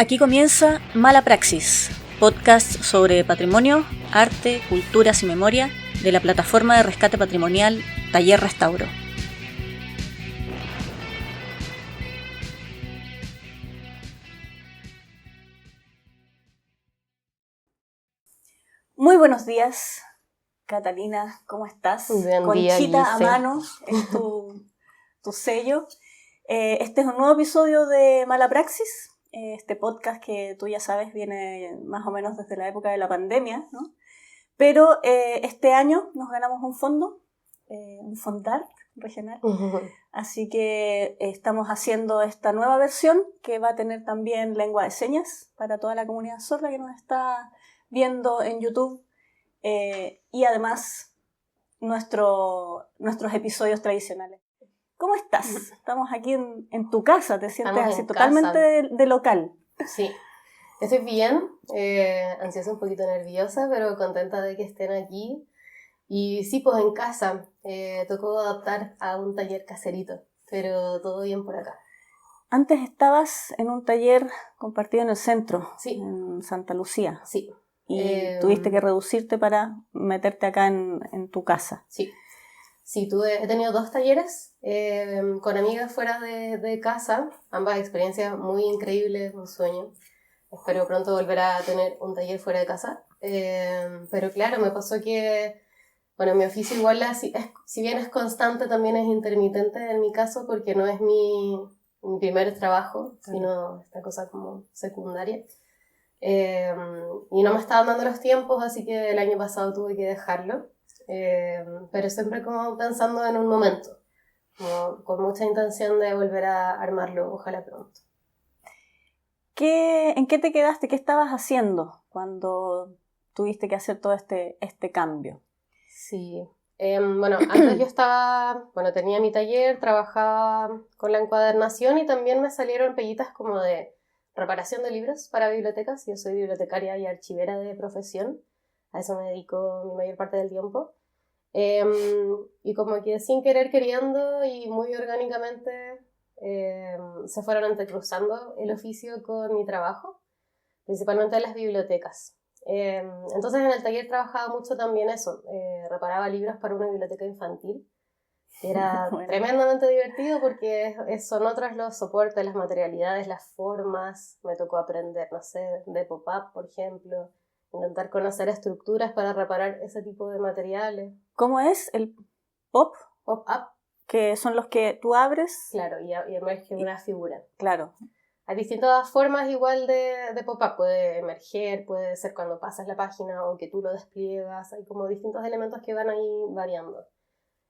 Aquí comienza Mala Praxis, podcast sobre patrimonio, arte, culturas y memoria de la plataforma de rescate patrimonial Taller Restauro. Muy buenos días, Catalina, ¿cómo estás? Buen día, Conchita a Gise. mano, es tu sello. Este es un nuevo episodio de Mala Praxis. Este podcast que tú ya sabes viene más o menos desde la época de la pandemia, ¿no? Pero este año nos ganamos un fondo, un fondar regional, así que estamos haciendo esta nueva versión que va a tener también lengua de señas para toda la comunidad sorda que nos está viendo en YouTube, y además nuestros episodios tradicionales. ¿Cómo estás? Estamos aquí en tu casa, ¿te sientes así totalmente de local? Sí, estoy bien, ansiosa, un poquito nerviosa, pero contenta de que estén aquí. Y sí, pues en casa, tocó adaptar a un taller caserito, pero todo bien por acá. Antes estabas en un taller compartido en el centro, sí, en Santa Lucía. Sí. Y tuviste que reducirte para meterte acá en tu casa. Sí. Sí, he tenido 2 talleres con amigas fuera de casa, ambas experiencias muy increíbles, un sueño. Espero pronto volver a tener un taller fuera de casa. Pero claro, me pasó que, bueno, mi oficio igual, si bien es constante, también es intermitente en mi caso, porque no es mi primer trabajo, sino esta cosa como secundaria. Y no me estaban dando los tiempos, así que el año pasado tuve que dejarlo. Pero siempre como pensando en un momento, como con mucha intención de volver a armarlo, ojalá pronto. ¿En qué te quedaste? ¿Qué estabas haciendo cuando tuviste que hacer todo este cambio? Sí, bueno, antes yo tenía mi taller, trabajaba con la encuadernación y también me salieron pellitas como de reparación de libros para bibliotecas. Yo soy bibliotecaria y archivera de profesión, a eso me dedico mi mayor parte del tiempo. Y como que sin querer queriendo y muy orgánicamente se fueron entrecruzando el oficio con mi trabajo, principalmente en las bibliotecas. Entonces en el taller trabajaba mucho también eso, reparaba libros para una biblioteca infantil. Era bueno, tremendamente divertido porque son otros los soportes, las materialidades, las formas. Me tocó aprender, no sé, de pop-up, por ejemplo, intentar conocer estructuras para reparar ese tipo de materiales. ¿Cómo es el pop? Pop-up. Que son los que tú abres. Claro, y emerge una figura. Claro. Hay distintas formas igual de pop-up. Puede emerger, puede ser cuando pasas la página o que tú lo despliegas. Hay como distintos elementos que van ahí variando.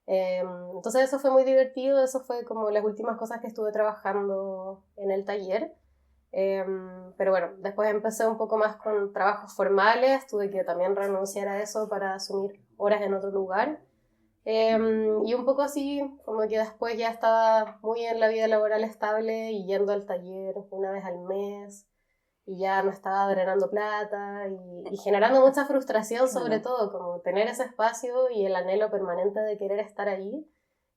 Entonces eso fue muy divertido. Eso fue como las últimas cosas que estuve trabajando en el taller. Pero bueno, después empecé un poco más con trabajos formales. Tuve que también renunciar a eso para asumir horas en otro lugar. Y un poco así, como que después ya estaba muy en la vida laboral estable y yendo al taller una vez al mes y ya me estaba drenando plata y generando mucha frustración, sobre todo, como tener ese espacio y el anhelo permanente de querer estar ahí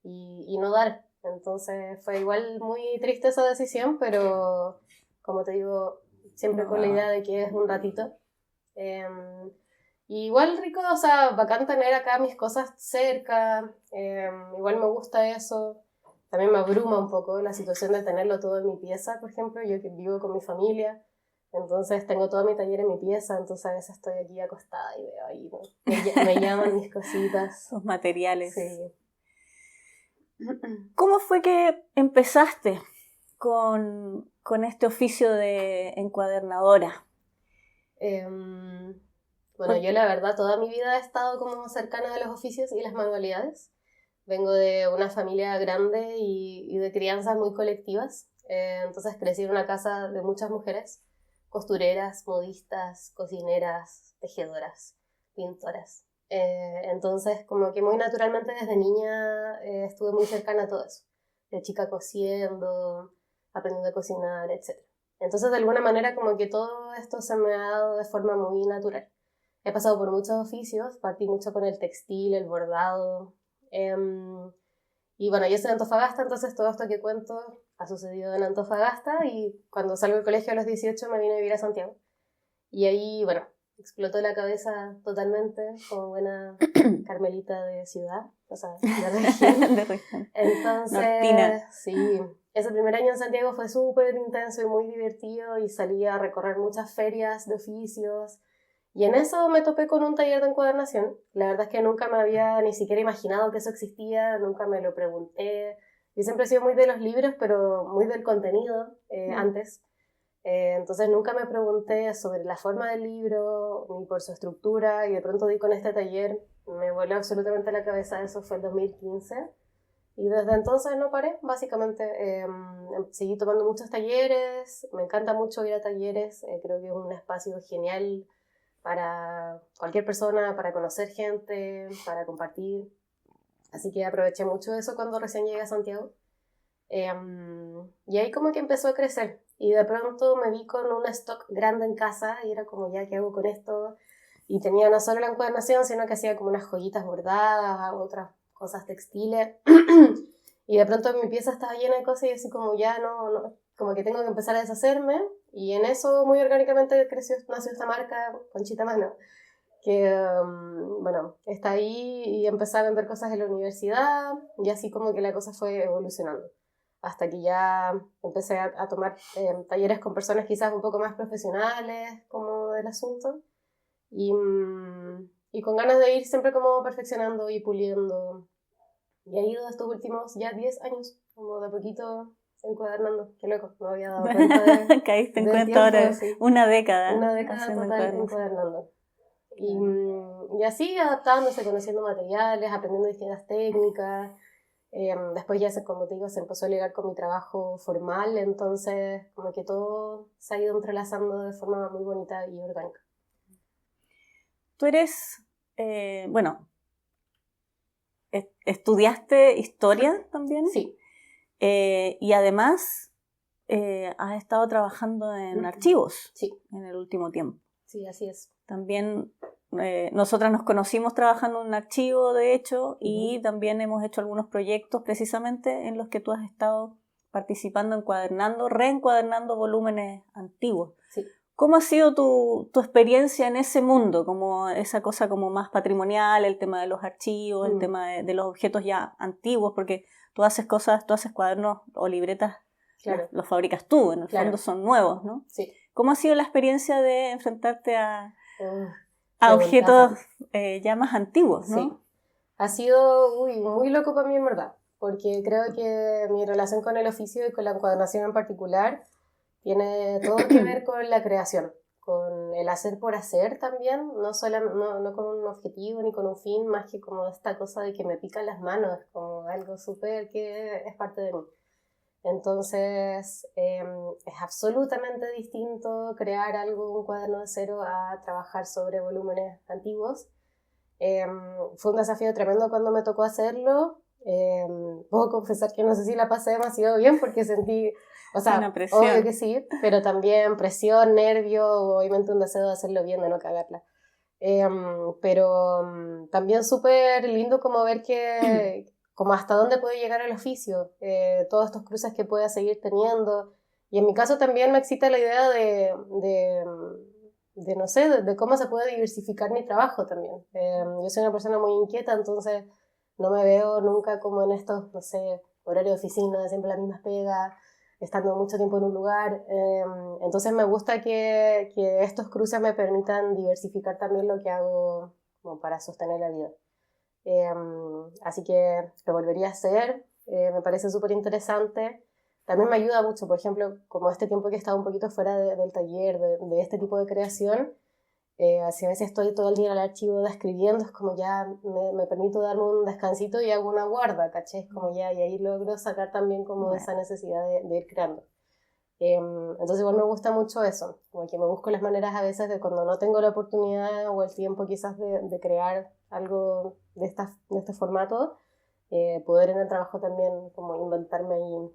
y no dar. Entonces fue igual muy triste esa decisión, pero como te digo, siempre con la idea de que es un ratito. Y igual rico, o sea, bacán tener acá mis cosas cerca, igual me gusta eso. También me abruma un poco la situación de tenerlo todo en mi pieza, por ejemplo, yo que vivo con mi familia, entonces tengo todo mi taller en mi pieza, entonces a veces estoy aquí acostada y veo ahí, ¿no? me llaman mis cositas. Sus materiales. Sí. ¿Cómo fue que empezaste con este oficio de encuadernadora? Bueno, yo la verdad toda mi vida he estado como cercana a los oficios y las manualidades. Vengo de una familia grande y de crianzas muy colectivas. Entonces crecí en una casa de muchas mujeres, costureras, modistas, cocineras, tejedoras, pintoras. Entonces como que muy naturalmente desde niña estuve muy cercana a todo eso. De chica cosiendo, aprendiendo a cocinar, etc. Entonces de alguna manera como que todo esto se me ha dado de forma muy natural. He pasado por muchos oficios, partí mucho con el textil, el bordado, Y bueno, yo soy de Antofagasta, entonces todo esto que cuento ha sucedido en Antofagasta, y cuando salgo del colegio a los 18 me vine a vivir a Santiago. Y ahí, bueno, explotó la cabeza totalmente, como buena carmelita de ciudad, o sea, de región. De región. Entonces, Nortina. sí, ese primer año en Santiago fue súper intenso y muy divertido, y salí a recorrer muchas ferias de oficios. Y en eso me topé con un taller de encuadernación. La verdad es que nunca me había ni siquiera imaginado que eso existía, nunca me lo pregunté. Yo siempre he sido muy de los libros, pero muy del contenido antes. Entonces nunca me pregunté sobre la forma del libro ni por su estructura, y de pronto di con este taller, me voló absolutamente la cabeza. Eso fue el 2015 y desde entonces no paré, básicamente. Seguí tomando muchos talleres, me encanta mucho ir a talleres, creo que es un espacio genial para cualquier persona, para conocer gente, para compartir. Así que aproveché mucho eso cuando recién llegué a Santiago. Y ahí como que empezó a crecer. Y de pronto me vi con un stock grande en casa y era como, ya, ¿qué hago con esto? Y tenía no solo la encuadernación, sino que hacía como unas joyitas bordadas, otras cosas textiles. Y de pronto mi pieza estaba llena de cosas y así como ya no, como que tengo que empezar a deshacerme. Y en eso muy orgánicamente nació esta marca, Conchita Mano, que, bueno, está ahí, y empecé a vender cosas en la universidad, y así como que la cosa fue evolucionando. Hasta que ya empecé a tomar talleres con personas quizás un poco más profesionales como del asunto, y con ganas de ir siempre como perfeccionando y puliendo. Y he ido estos últimos ya 10 años, como de poquito encuadernando. Qué loco, no había dado cuenta de, Caíste en del cuenta tiempo, ahora, sí. una década Una década haciendo total encuadernando. Y así adaptándose, conociendo materiales, aprendiendo distintas técnicas. Después ya, como te digo, se empezó a ligar con mi trabajo formal, entonces como que todo se ha ido entrelazando de forma muy bonita y orgánica. Tú eres, bueno, estudiaste historia también. Sí. Y además has estado trabajando en archivos Sí. en el último tiempo. Sí, así es. También nosotras nos conocimos trabajando en un archivo, de hecho, y también hemos hecho algunos proyectos precisamente en los que tú has estado participando, encuadernando, reencuadernando volúmenes antiguos. Sí. ¿Cómo ha sido tu experiencia en ese mundo? Como esa cosa como más patrimonial, el tema de los archivos, el tema de los objetos ya antiguos, porque tú haces cuadernos o libretas, claro, los fabricas tú, en el fondo son nuevos, ¿no? Sí. ¿Cómo ha sido la experiencia de enfrentarte a objetos ya más antiguos, ¿no? Sí. Ha sido muy loco para mí, en verdad, porque creo que mi relación con el oficio y con la encuadernación en particular tiene todo que ver con la creación, con el hacer por hacer también, no con un objetivo ni con un fin, más que como esta cosa de que me pican las manos, como algo súper que es parte de mí. Entonces, es absolutamente distinto crear un cuaderno de cero, a trabajar sobre volúmenes antiguos. Fue un desafío tremendo cuando me tocó hacerlo. Puedo confesar que no sé si la pasé demasiado bien, porque sentí, o sea, obvio que sí, pero también presión, nervio, obviamente un deseo de hacerlo bien, de no cagarla. Pero también súper lindo como ver que como hasta dónde puede llegar el oficio, todos estos cruces que pueda seguir teniendo. Y en mi caso también me excita la idea de no sé, de cómo se puede diversificar mi trabajo también. Yo soy una persona muy inquieta, entonces no me veo nunca como en estos, no sé, horarios de oficina, siempre las mismas pegas, estando mucho tiempo en un lugar. Entonces me gusta que estos cruces me permitan diversificar también lo que hago como para sostener la vida. Así que lo volvería a hacer, me parece súper interesante. También me ayuda mucho, por ejemplo, como este tiempo que he estado un poquito fuera del taller, de este tipo de creación, así a veces estoy todo el día en el archivo escribiendo, es como ya me permito darme un descansito y hago una guarda, ¿caché? Es como ya, y ahí logro sacar también como esa necesidad de ir creando. Entonces igual me gusta mucho eso, como que me busco las maneras a veces de cuando no tengo la oportunidad o el tiempo quizás de crear algo de este formato, poder en el trabajo también como inventarme y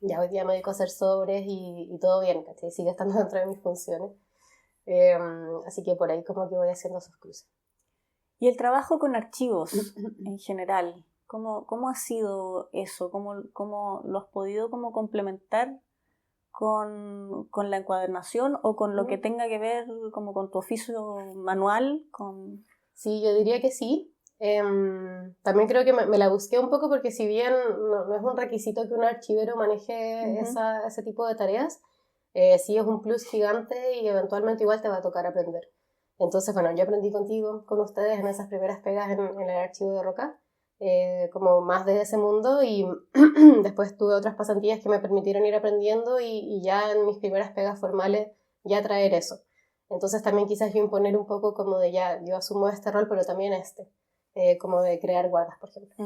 ya hoy día me dedico a hacer sobres y todo bien, ¿cachai? Sigue estando dentro de mis funciones. Así que por ahí como que voy haciendo esos cruces. Y el trabajo con archivos en general, ¿Cómo ha sido eso? ¿Cómo lo has podido como complementar con la encuadernación o con lo que tenga que ver como con tu oficio manual? Sí, yo diría que sí. También creo que me la busqué un poco porque si bien no es un requisito que un archivero maneje ese tipo de tareas, sí es un plus gigante y eventualmente igual te va a tocar aprender. Entonces, bueno, yo aprendí contigo, con ustedes en esas primeras pegas en el archivo de Roca, como más de ese mundo, y después tuve otras pasantías que me permitieron ir aprendiendo y ya en mis primeras pegas formales ya traer eso. Entonces también quizás yo imponer un poco como de ya, yo asumo este rol, pero también como de crear guardas, por ejemplo.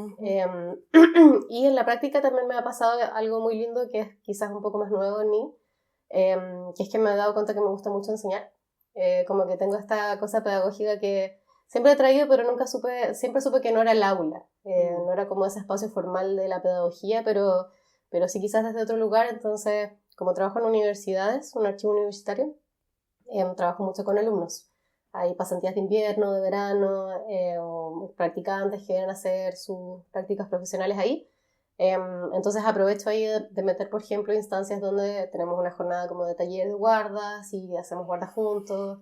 Y en la práctica también me ha pasado algo muy lindo que es quizás un poco más nuevo en mí, que es que me he dado cuenta que me gusta mucho enseñar. Como que tengo esta cosa pedagógica que siempre he traído, pero siempre supe que no era el aula, no era como ese espacio formal de la pedagogía, pero sí quizás desde otro lugar. Entonces, como trabajo en universidades, un archivo universitario, trabajo mucho con alumnos. Hay pasantías de invierno, de verano, o practicantes que vienen a hacer sus prácticas profesionales ahí. Entonces aprovecho ahí de meter, por ejemplo, instancias donde tenemos una jornada como de taller de guardas y hacemos guardas juntos.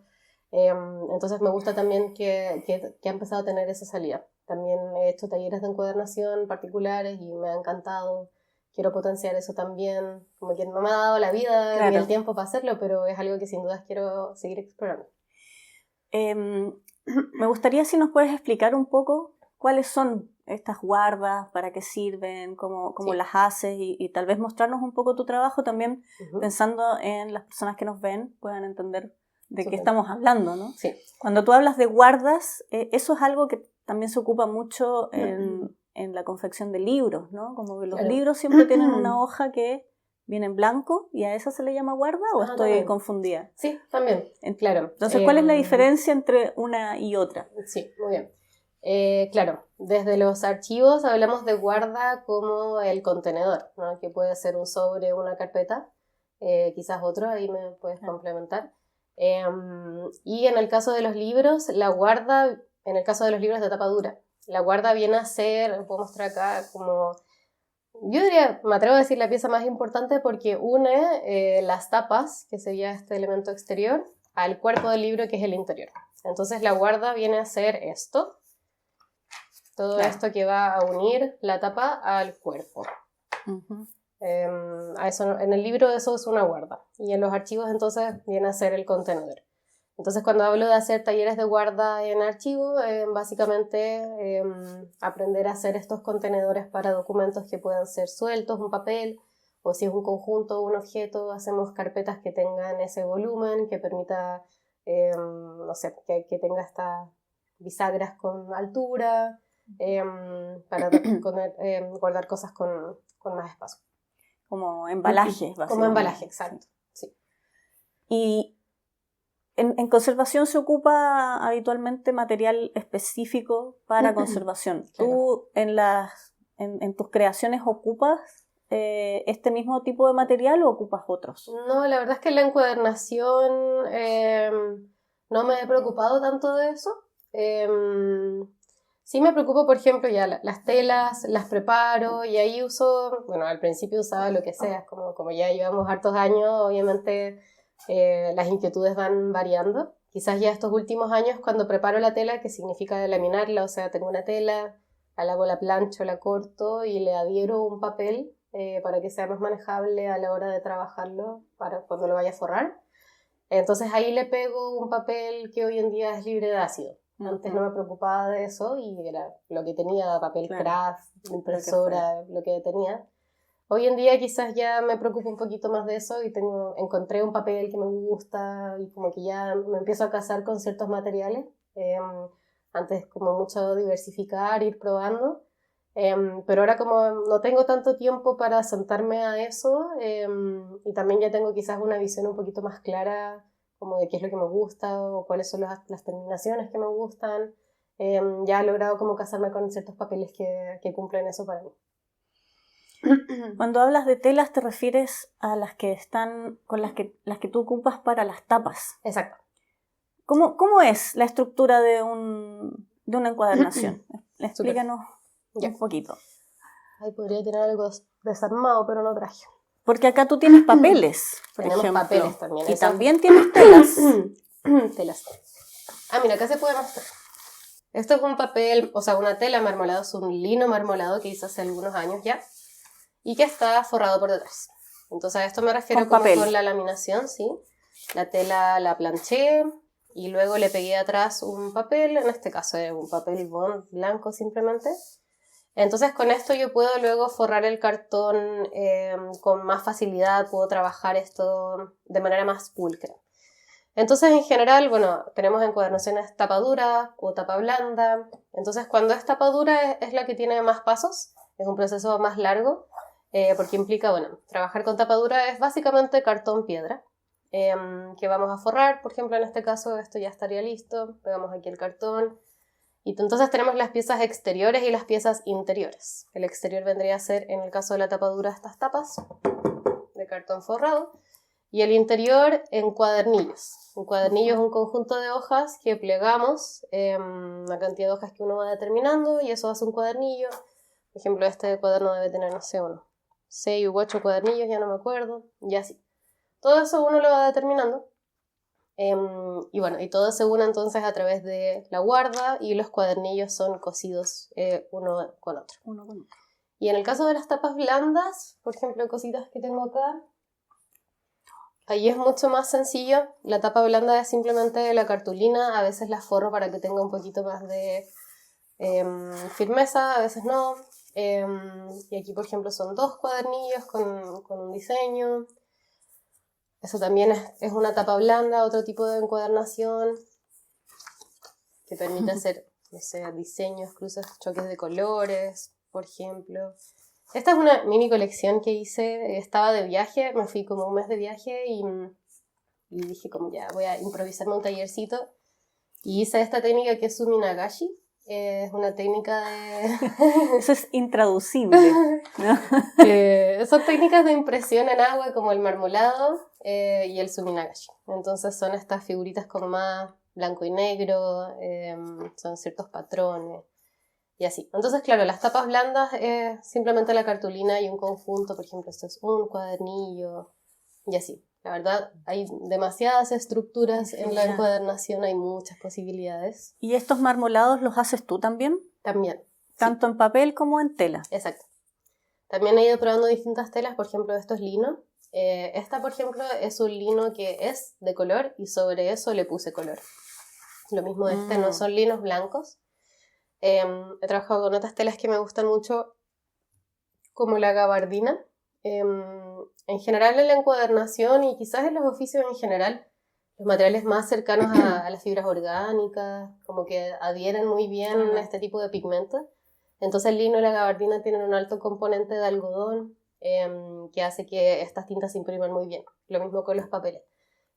Entonces me gusta también que ha empezado a tener esa salida. También he hecho talleres de encuadernación particulares y me ha encantado. Quiero potenciar eso también, como que no me ha dado la vida ni el tiempo para hacerlo, pero es algo que sin dudas quiero seguir explorando. Me gustaría si nos puedes explicar un poco cuáles son estas guardas, para qué sirven, cómo las haces y tal vez mostrarnos un poco tu trabajo también, pensando en las personas que nos ven puedan entender de qué estamos hablando, ¿no? Sí. Cuando tú hablas de guardas, eso es algo que también se ocupa mucho en la confección de libros, ¿no? Como que los libros siempre tienen una hoja que viene en blanco y a esa se le llama guarda, ¿o estoy también confundida? Sí, también, claro. Entonces, ¿cuál es la diferencia entre una y otra? Sí, muy bien. Claro, desde los archivos hablamos de guarda como el contenedor, ¿no? Que puede ser un sobre, una carpeta, quizás otro, ahí me puedes complementar. Y en el caso de los libros, la guarda, en el caso de los libros de tapa dura, la guarda viene a ser, puedo mostrar acá como, yo diría, me atrevo a decir la pieza más importante porque une las tapas, que sería este elemento exterior, al cuerpo del libro, que es el interior. Entonces la guarda viene a ser esto, todo esto que va a unir la tapa al cuerpo. A eso, en el libro eso es una guarda, y en los archivos entonces viene a ser el contenedor. Entonces cuando hablo de hacer talleres de guarda en archivo, básicamente aprender a hacer estos contenedores para documentos que puedan ser sueltos, un papel, o si es un conjunto o un objeto, hacemos carpetas que tengan ese volumen, que permita, no sé, que tenga estas bisagras con altura, para guardar cosas con más espacio. Como embalaje, básicamente. Como embalaje, exacto. Sí. Y en conservación se ocupa habitualmente material específico para conservación. Claro. ¿Tú en tus creaciones ocupas este mismo tipo de material o ocupas otros? No, la verdad es que en la encuadernación no me he preocupado tanto de eso. Sí me preocupo, por ejemplo, ya las telas, las preparo y ahí uso, bueno, al principio usaba lo que sea, como ya llevamos hartos años, obviamente las inquietudes van variando. Quizás ya estos últimos años cuando preparo la tela, que significa laminarla, o sea, tengo una tela, la lavo, la plancho, la corto y le adhiero un papel para que sea más manejable a la hora de trabajarlo, para cuando lo vaya a forrar. Entonces ahí le pego un papel que hoy en día es libre de ácido. Antes no me preocupaba de eso y era lo que tenía, papel craft, impresora, lo que tenía. Hoy en día quizás ya me preocupo un poquito más de eso y encontré un papel que me gusta y como que ya me empiezo a casar con ciertos materiales. Antes como mucho diversificar, ir probando. Pero ahora como no tengo tanto tiempo para sentarme a eso y también ya tengo quizás una visión un poquito más clara como de qué es lo que me gusta o cuáles son las terminaciones que me gustan, ya he logrado como casarme con ciertos papeles que cumplen eso para mí. Cuando hablas de telas te refieres a las que están con las que tú ocupas para las tapas. Exacto. ¿Cómo es la estructura de una encuadernación? Explícanos. Ya. Un poquito. Ahí podría tener algo desarmado, pero no traje. Porque acá tú tienes papeles, por Tenemos ejemplo. papeles también. Y eso. también tienes telas. Telas. Ah, mira, acá se puede mostrar. Esto es un papel, o sea, una tela marmolada, es un lino marmolado que hice hace algunos años ya, y que está forrado por detrás. Entonces a esto me refiero Con como papel. con la laminación, ¿sí? La tela la planché y luego le pegué atrás un papel, en este caso es un papel bond blanco simplemente. Entonces con esto yo puedo luego forrar el cartón con más facilidad, puedo trabajar esto de manera más pulcra. Entonces en general, bueno, tenemos encuadernaciones tapa dura o tapa blanda. Entonces cuando es tapa dura es la que tiene más pasos, es un proceso más largo, porque implica, bueno, trabajar con tapa dura es básicamente cartón piedra, que vamos a forrar. Por ejemplo, en este caso esto ya estaría listo, pegamos aquí el cartón. Y entonces tenemos las piezas exteriores y las piezas interiores. El exterior vendría a ser, en el caso de la tapa dura, estas tapas de cartón forrado. Y el interior en cuadernillos. Un cuadernillo es un conjunto de hojas que plegamos, una cantidad de hojas que uno va determinando, y eso hace un cuadernillo. Por ejemplo, este cuaderno debe tener, no sé, 6 u 8 cuadernillos, ya no me acuerdo, y así. Todo eso uno lo va determinando. Y bueno, y todo se une entonces a través de la guarda y los cuadernillos son cosidos uno con otro. Y en el caso de las tapas blandas, por ejemplo, cositas que tengo acá, ahí es mucho más sencillo. La tapa blanda es simplemente la cartulina, a veces la forro para que tenga un poquito más de firmeza, a veces no. Y aquí, por ejemplo, son 2 cuadernillos con un diseño. Eso también es una tapa blanda, otro tipo de encuadernación que permite hacer, no sé, diseños, cruces, choques de colores, por ejemplo. Esta es una mini colección que hice, estaba de viaje, me fui como un mes de viaje y dije como ya, voy a improvisarme un tallercito. Y hice esta técnica que es Suminagashi. Es una técnica de... Eso es intraducible, ¿no? Son técnicas de impresión en agua como el marmolado y el Suminagashi. Entonces son estas figuritas con más blanco y negro, son ciertos patrones y así. Entonces, claro, las tapas blandas es simplemente la cartulina y un conjunto. Por ejemplo, esto es un cuadernillo y así. La verdad, hay demasiadas estructuras en la encuadernación, hay muchas posibilidades. ¿Y estos marmolados los haces tú también? También. Tanto en papel como en tela. Exacto. También he ido probando distintas telas, por ejemplo, esto es lino. Esta, por ejemplo, es un lino que es de color y sobre eso le puse color. Lo mismo no son linos blancos. He trabajado con otras telas que me gustan mucho, como la gabardina. En general en la encuadernación y quizás en los oficios en general, los materiales más cercanos a las fibras orgánicas, como que adhieren muy bien a este tipo de pigmentos. Entonces el lino y la gabardina tienen un alto componente de algodón que hace que estas tintas se impriman muy bien. Lo mismo con los papeles.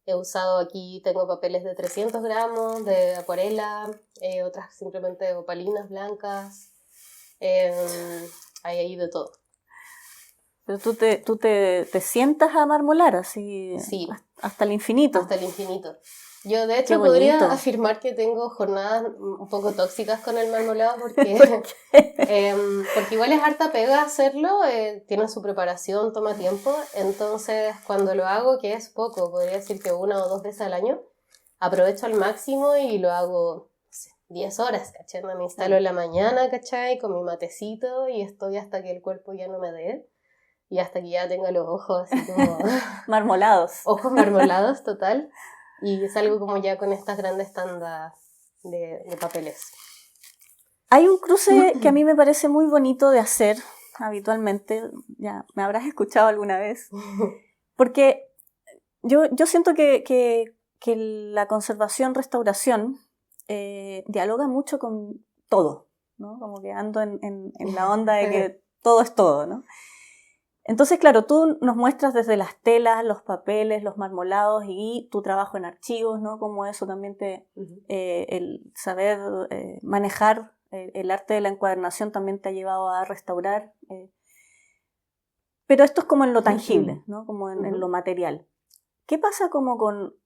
He usado aquí, tengo papeles de 300 gramos de acuarela, otras simplemente opalinas blancas, hay ahí de todo. Pero tú te sientas a marmolar así, sí, hasta el infinito. Hasta el infinito. Yo de hecho podría afirmar que tengo jornadas un poco tóxicas con el marmolado porque, porque igual es harta pega hacerlo, tiene su preparación, toma tiempo, entonces cuando lo hago, que es poco, podría decir que 1 o 2 veces al año, aprovecho al máximo y lo hago 10 horas, ¿cachai? Me instalo en la mañana, ¿cachai? Con mi matecito y estoy hasta que el cuerpo ya no me dé. Y hasta que ya tenga los ojos así como... marmolados. Ojos marmolados, total. Y salgo como ya con estas grandes tandas de papeles. Hay un cruce que a mí me parece muy bonito de hacer habitualmente. Ya me habrás escuchado alguna vez. Porque yo siento que la conservación, restauración, dialoga mucho con todo, ¿no? Como que ando en la onda de que todo es todo, ¿no? Entonces, claro, tú nos muestras desde las telas, los papeles, los marmolados y tu trabajo en archivos, ¿no? Como eso también el saber manejar el arte de la encuadernación también te ha llevado a restaurar. Pero esto es como en lo tangible, ¿no? Como en lo material. ¿Qué pasa como con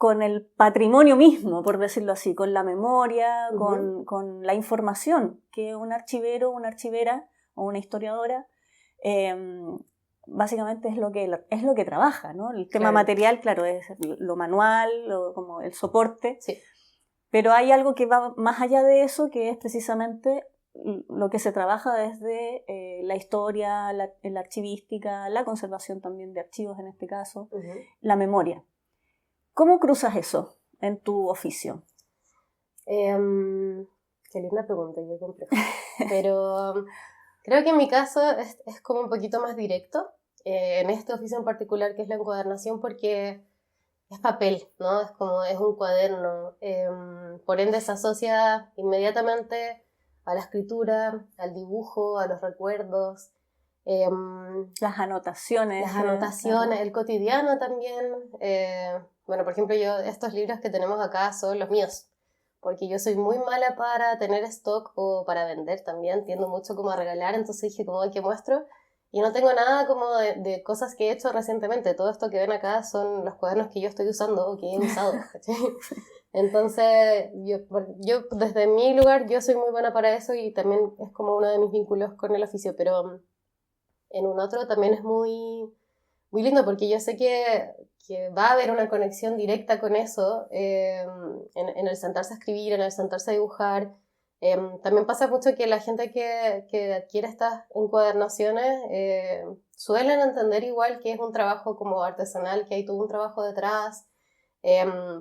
con el patrimonio mismo, por decirlo así, con la memoria, Ujú. con la información que un archivero, una archivera o una historiadora básicamente es lo que trabaja, ¿no? El tema Claro. material, claro, es lo manual, como el soporte, Sí. pero hay algo que va más allá de eso, que es precisamente lo que se trabaja desde la historia, la archivística, la conservación también de archivos en este caso, la memoria. ¿Cómo cruzas eso en tu oficio? Qué linda pregunta, qué compleja. Pero creo que en mi caso es como un poquito más directo, en este oficio en particular que es la encuadernación, porque es papel, ¿no? Es un cuaderno. Por ende se asocia inmediatamente a la escritura, al dibujo, a los recuerdos. Las anotaciones. Las anotaciones, Claro. el cotidiano también. Bueno, por ejemplo, estos libros que tenemos acá son los míos, porque yo soy muy mala para tener stock o para vender también, tiendo mucho como a regalar, entonces dije como que muestro, y no tengo nada como de cosas que he hecho recientemente, todo esto que ven acá son los cuadernos que yo estoy usando o que he usado, ¿cachai? Entonces, yo desde mi lugar, yo soy muy buena para eso y también es como uno de mis vínculos con el oficio, pero en un otro también es muy, muy lindo porque yo sé que va a haber una conexión directa con eso en el sentarse a escribir, en el sentarse a dibujar. También pasa mucho que la gente que adquiere estas encuadernaciones suelen entender igual que es un trabajo como artesanal, que hay todo un trabajo detrás,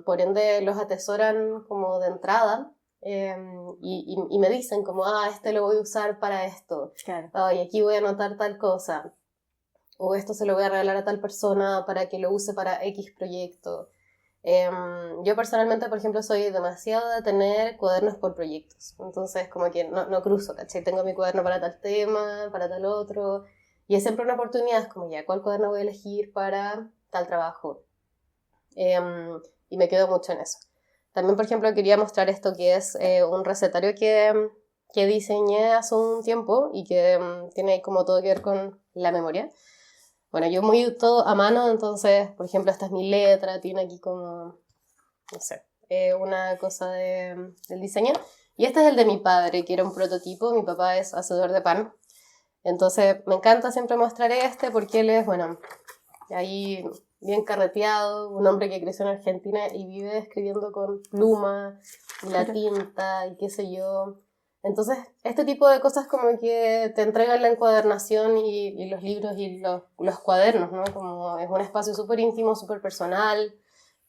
por ende los atesoran como de entrada. Y me dicen como, este lo voy a usar para esto, Claro. y aquí voy a anotar tal cosa, o esto se lo voy a regalar a tal persona para que lo use para X proyecto. Yo personalmente, por ejemplo, soy demasiado de tener cuadernos por proyectos, entonces como que no cruzo, ¿cachai? Tengo mi cuaderno para tal tema, para tal otro, y es siempre una oportunidad, es como ya, ¿cuál cuaderno voy a elegir para tal trabajo? Y me quedo mucho en eso. También, por ejemplo, quería mostrar esto que es un recetario que diseñé hace un tiempo y que tiene ahí como todo que ver con la memoria. Bueno, yo muy todo a mano, entonces, por ejemplo, esta es mi letra, tiene aquí como, no sé, una cosa del diseño. Y este es el de mi padre, que era un prototipo, mi papá es hacedor de pan. Entonces, me encanta siempre mostrar este porque él es, bueno, ahí bien carreteado, un hombre que creció en Argentina y vive escribiendo con pluma y la tinta y qué sé yo. Entonces, este tipo de cosas como que te entregan la encuadernación y los libros y los cuadernos, ¿no? Como es un espacio súper íntimo, súper personal,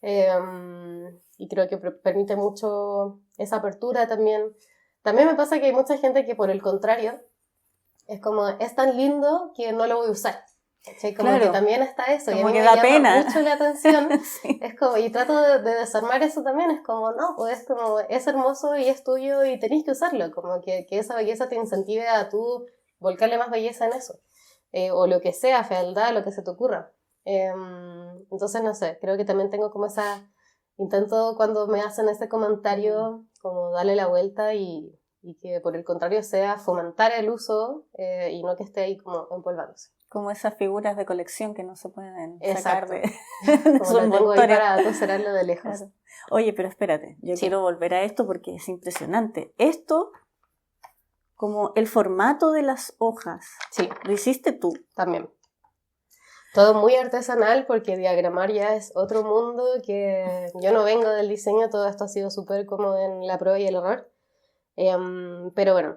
y creo que permite mucho esa apertura también. También me pasa que hay mucha gente que por el contrario, es como, es tan lindo que no lo voy a usar. ¿Cachai? Como Claro. que también está eso, y a Como mí que me da llama pena. mucho la atención. Sí. Es como, y trato de desarmar eso también, es como, no, pues es como, es hermoso y es tuyo y tenés que usarlo, como que esa belleza te incentive a tú volcarle más belleza en eso, o lo que sea, fealdad, lo que se te ocurra. Entonces, no sé, creo que también tengo como intento cuando me hacen ese comentario, como darle la vuelta y que por el contrario sea fomentar el uso y no que esté ahí como empolvándose. Como esas figuras de colección que no se pueden sacar Exacto. de Como su la tengo ahí envoltorio. para atoserarlo de lejos. Claro. Oye, pero espérate, yo Sí. quiero volver a esto porque es impresionante. Esto, como el formato de las hojas, Sí, lo hiciste tú. también. Todo muy artesanal porque diagramar ya es otro mundo que yo no vengo del diseño, todo esto ha sido súper como en la prueba y el error. Pero bueno,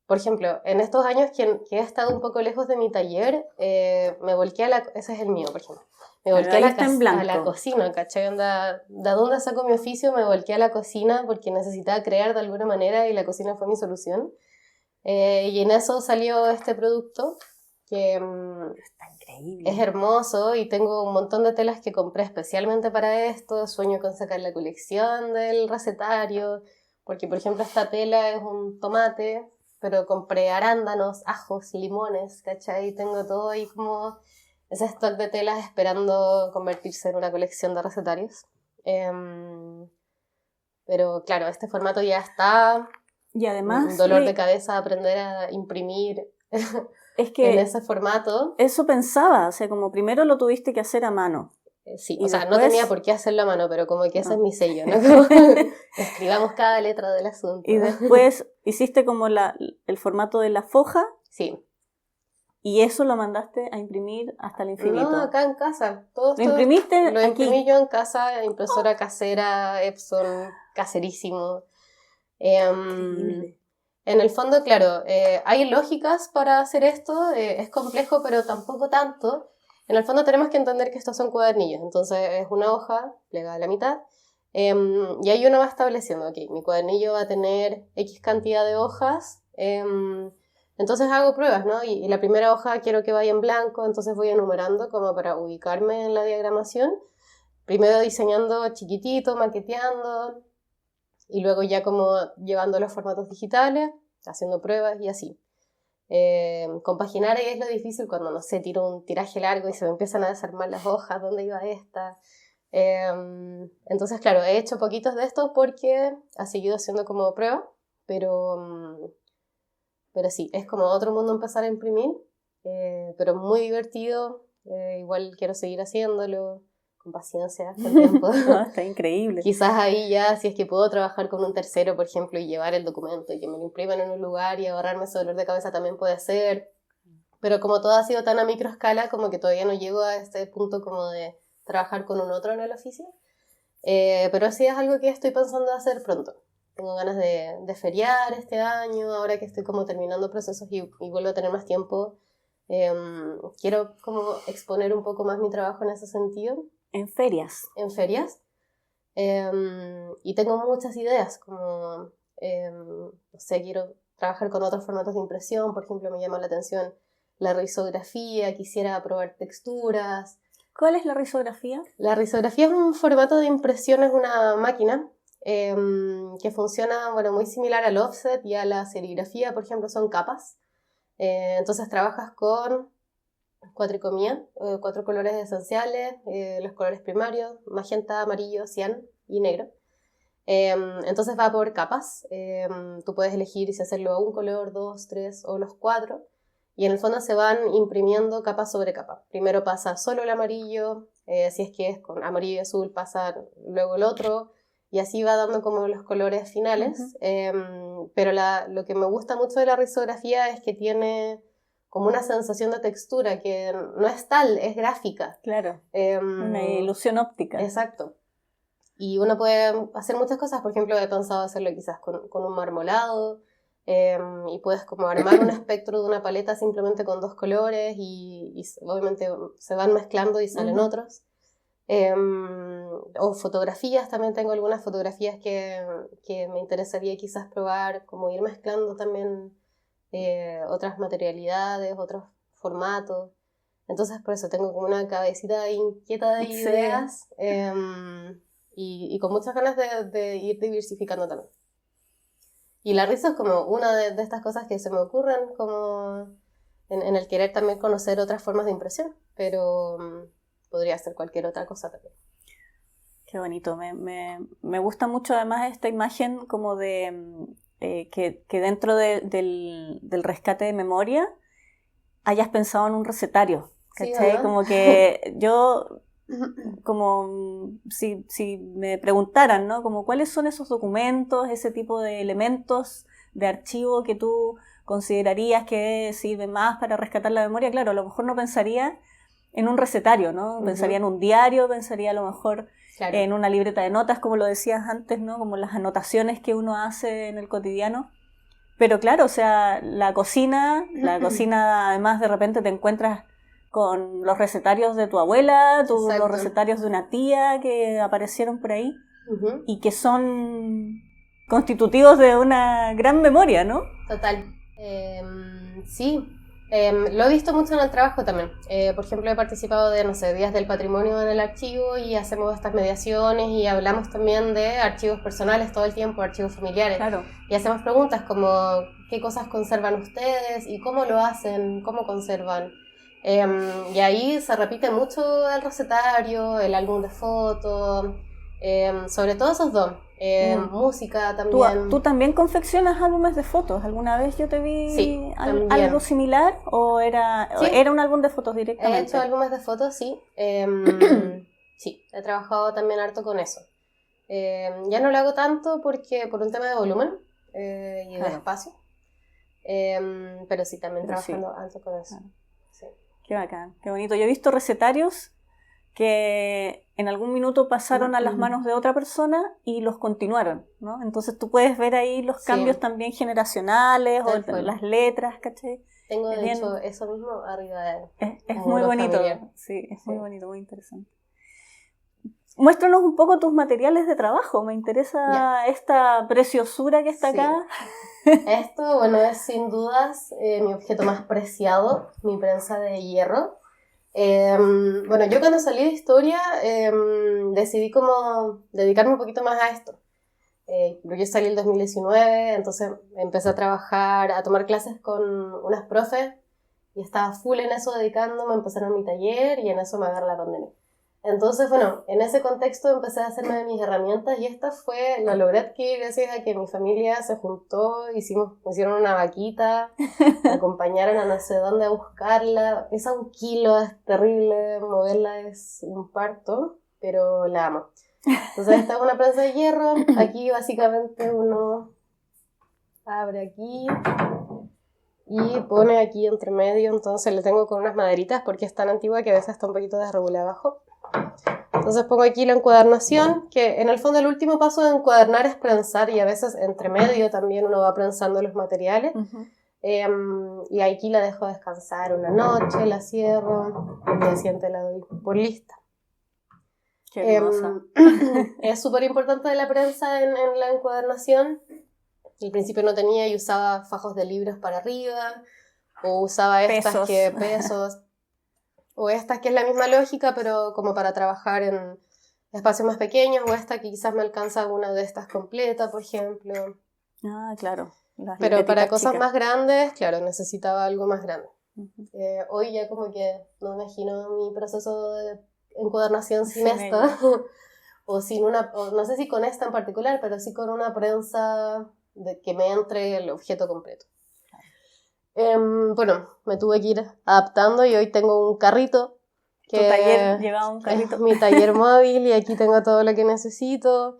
por ejemplo, en estos años que he estado un poco lejos de mi taller, me volqué ese es el mío, por ejemplo. Me Claro, volqué ahí está en a la blanco. cocina, ¿cachai? Onda, ¿de dónde saco mi oficio? Me volqué a la cocina porque necesitaba crear de alguna manera y la cocina fue mi solución. Y en eso salió este producto que Está increíble. es hermoso y tengo un montón de telas que compré especialmente para esto. Sueño con sacar la colección del recetario, porque por ejemplo esta tela es un tomate, pero compré arándanos, ajos, limones, ¿cachai? Y tengo todo ahí como ese stock de telas esperando convertirse en una colección de recetarios. Pero claro, este formato ya está. Y además, Un dolor de cabeza aprender a imprimir es en que ese formato. eso pensaba, o sea, como primero lo tuviste que hacer a mano. Sí, Y o sea, no después- tenía por qué hacerlo a mano, pero como que ese No. es mi sello, ¿no? Como escribamos cada letra del asunto. Y después hiciste como el formato de la foja Sí. y eso lo mandaste a imprimir hasta el infinito. No, acá en casa. Todo ¿Lo imprimiste lo aquí? imprimí yo en casa, impresora casera, Epson, caserísimo. Increíble. En el fondo, claro, hay lógicas para hacer esto, es complejo, pero tampoco tanto. En el fondo tenemos que entender que estos son cuadernillos, entonces es una hoja plegada a la mitad, y ahí uno va estableciendo, ok, mi cuadernillo va a tener X cantidad de hojas, entonces hago pruebas, ¿no? Y la primera hoja quiero que vaya en blanco, entonces voy enumerando como para ubicarme en la diagramación, primero diseñando chiquitito, maqueteando, y luego ya como llevando los formatos digitales, haciendo pruebas y así. Compaginar ahí es lo difícil cuando, no sé, tiro un tiraje largo y se me empiezan a desarmar las hojas, ¿dónde iba esta? Entonces, claro, he hecho poquitos de estos porque ha seguido siendo como prueba, pero sí, es como otro mundo empezar a imprimir, pero muy divertido, igual quiero seguir haciéndolo, con paciencia, con tiempo. No, está increíble. Quizás ahí ya, si es que puedo trabajar con un tercero, por ejemplo, y llevar el documento y que me lo impriman en un lugar y ahorrarme ese dolor de cabeza también puede ser. Pero como todo ha sido tan a microescala, como que todavía no llego a este punto como de trabajar con un otro en el oficio. Pero sí es algo que estoy pensando hacer pronto. Tengo ganas de feriar este año, ahora que estoy como terminando procesos y vuelvo a tener más tiempo. Quiero como exponer un poco más mi trabajo en ese sentido. En ferias. En ferias. Y tengo muchas ideas, como, no sé, quiero trabajar con otros formatos de impresión, por ejemplo, me llama la atención la risografía, quisiera probar texturas. ¿Cuál es la risografía? La risografía es un formato de impresión, es una máquina que funciona, bueno, muy similar al offset y a la serigrafía, por ejemplo, son capas. Entonces trabajas con cuatricomía, 4 colores esenciales, los colores primarios, magenta, amarillo, cian y negro. Entonces va por capas. Tú puedes elegir si hacerlo a un color, 2, 3 o los 4. Y en el fondo se van imprimiendo capa sobre capa. Primero pasa solo el amarillo, si es que es con amarillo y azul pasa luego el otro, y así va dando como los colores finales. Pero lo que me gusta mucho de la risografía es que tiene como una sensación de textura que no es tal, es gráfica. Claro, una ilusión óptica. Exacto. Y uno puede hacer muchas cosas, por ejemplo, he pensado hacerlo quizás con un marmolado, y puedes como armar un espectro de una paleta simplemente con 2 colores y obviamente se van mezclando y salen otros. O fotografías, también tengo algunas fotografías que me interesaría quizás probar, como ir mezclando también otras materialidades, otros formatos. Entonces por eso tengo como una cabecita inquieta de ideas, y con muchas ganas de ir diversificando también. Y la risa es como una de estas cosas que se me ocurren como en el querer también conocer otras formas de impresión, pero podría ser cualquier otra cosa también. Qué bonito, me gusta mucho además esta imagen como de que dentro del rescate de memoria hayas pensado en un recetario, ¿cachai? Sí, ¿no? Como que yo, como si me preguntaran, ¿no? Como cuáles son esos documentos, ese tipo de elementos de archivo que tú considerarías que sirven más para rescatar la memoria. Claro, a lo mejor no pensaría en un recetario, ¿no? Pensaría en un diario, pensaría a lo mejor en una libreta de notas, como lo decías antes, ¿no? Como las anotaciones que uno hace en el cotidiano. Pero claro, o sea, la cocina además de repente te encuentras con los recetarios de tu abuela, los recetarios de una tía que aparecieron por ahí y que son constitutivos de una gran memoria, ¿no? Total. Sí. Lo he visto mucho en el trabajo también. Por ejemplo, he participado de, no sé, días del patrimonio en el archivo y hacemos estas mediaciones y hablamos también de archivos personales todo el tiempo, archivos familiares. Claro. Y hacemos preguntas como ¿qué cosas conservan ustedes? ¿Y cómo lo hacen? ¿Cómo conservan? Y ahí se repite mucho el recetario, el álbum de fotos, sobre todo esos dos. Música también. ¿Tú también confeccionas álbumes de fotos? ¿Alguna vez yo te vi algo similar? ¿O era un álbum de fotos directamente? He hecho álbumes de fotos, sí. Sí, he trabajado también harto con eso. Ya no lo hago tanto porque por un tema de volumen y de espacio. Pero sí, también trabajando harto con eso. Claro. Sí. Qué bacán, qué bonito. Yo he visto recetarios que en algún minuto pasaron a las manos de otra persona y los continuaron, ¿no? Entonces tú puedes ver ahí los cambios también generacionales o las letras, ¿cachai? Tengo de hecho eso mismo arriba de es muy bonito, familiar. sí, es muy bonito, muy interesante. Muéstranos un poco tus materiales de trabajo, me interesa esta preciosura que está acá. Esto, bueno, es sin dudas mi objeto más preciado, mi prensa de hierro. Bueno, yo cuando salí de historia decidí como dedicarme un poquito más a esto. Yo salí el 2019, entonces empecé a trabajar, a tomar clases con unas profes y estaba full en eso dedicándome, empezaron mi taller y en eso me agarró la pandemia. Entonces, bueno, en ese contexto empecé a hacerme de mis herramientas y esta lo logré adquirir gracias a que mi familia se juntó, hicieron una vaquita, me acompañaron a no sé dónde a buscarla, pesa 1 kilo, es terrible, moverla es un parto, pero la amo. Entonces esta es una prensa de hierro, aquí básicamente uno abre aquí y pone aquí entre medio, entonces le tengo con unas maderitas porque es tan antigua que a veces está un poquito desregulada abajo. Entonces pongo aquí la encuadernación, que en el fondo el último paso de encuadernar es prensar y a veces entre medio también uno va prensando los materiales. Y aquí la dejo descansar una noche, la cierro, el día siguiente la doy por lista. Qué hermosa. Es súper importante la prensa en la encuadernación. Al principio no tenía y usaba fajos de libros para arriba, o usaba estas pesos, o estas que es la misma lógica, pero como para trabajar en espacios más pequeños, o esta que quizás me alcanza una de estas completa, por ejemplo. Ah, claro. Pero para cosas más grandes, claro, necesitaba algo más grande. Hoy ya como que no imagino mi proceso de encuadernación sin esta, o sin o no sé si con esta en particular, pero sí con una prensa de que me entre el objeto completo. Bueno, me tuve que ir adaptando y hoy tengo un carrito. ¿Tu taller lleva un carrito? Es mi taller móvil y aquí tengo todo lo que necesito.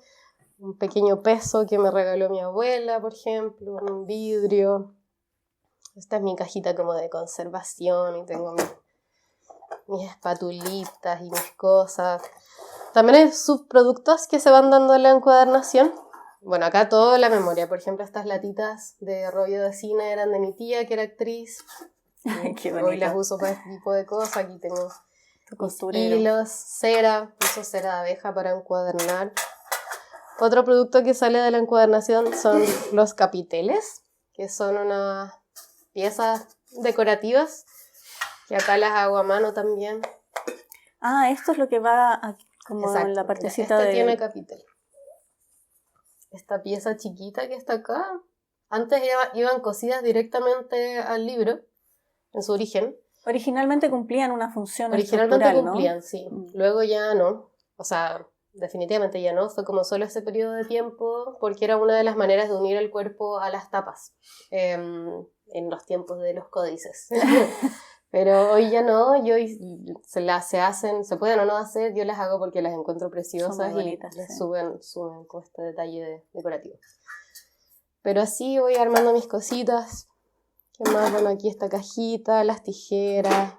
Un pequeño peso que me regaló mi abuela, por ejemplo, un vidrio. Esta es mi cajita como de conservación y tengo mis espatulitas y mis cosas. También hay subproductos que se van dando en la encuadernación. Bueno, acá toda la memoria. Por ejemplo, estas latitas de rollo de cine eran de mi tía, que era actriz. Qué bonito. Hoy las uso para este tipo de cosas. Aquí tengo hilos, cera. Uso cera de abeja para encuadernar. Otro producto que sale de la encuadernación son los capiteles, que son unas piezas decorativas, que acá las hago a mano también. Ah, esto es lo que va aquí, como exacto, en la partecita de... tiene capitel. Esta pieza chiquita que está acá, antes iban cosidas directamente al libro, en su origen. Originalmente cumplían una función Originalmente estructural, cumplían, ¿no? Sí. Luego ya no. O sea, definitivamente ya no. Fue como solo ese periodo de tiempo, porque era una de las maneras de unir el cuerpo a las tapas, en los tiempos de los códices. Pero hoy ya no, se pueden o no hacer, yo las hago porque las encuentro preciosas bonitas, y les suben con este detalle decorativo. Pero así voy armando mis cositas. ¿Qué más? Bueno, aquí esta cajita, las tijeras,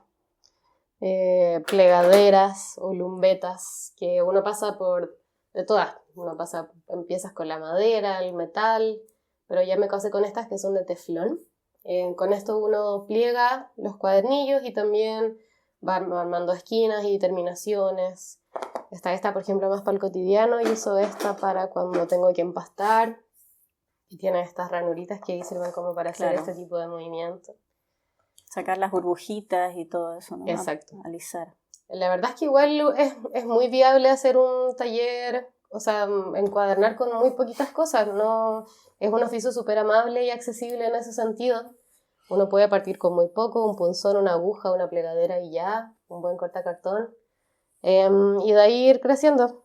plegaderas o lumbetas, que uno pasa por de todas. Empiezas con la madera, el metal, pero ya me casé con estas que son de teflón. Con esto uno pliega los cuadernillos y también va armando esquinas y terminaciones. Está esta, por ejemplo, más para el cotidiano, y uso esta para cuando tengo que empastar. Y tiene estas ranuritas que sirven como para hacer este tipo de movimiento. Sacar las burbujitas y todo eso, ¿no? Exacto. Alisar. La verdad es que igual es muy viable hacer un taller, o sea, encuadernar con muy poquitas cosas, ¿no? Es un oficio súper amable y accesible en ese sentido. Uno puede partir con muy poco, un punzón, una aguja, una plegadera y ya, un buen cortacartón. Y de ahí ir creciendo.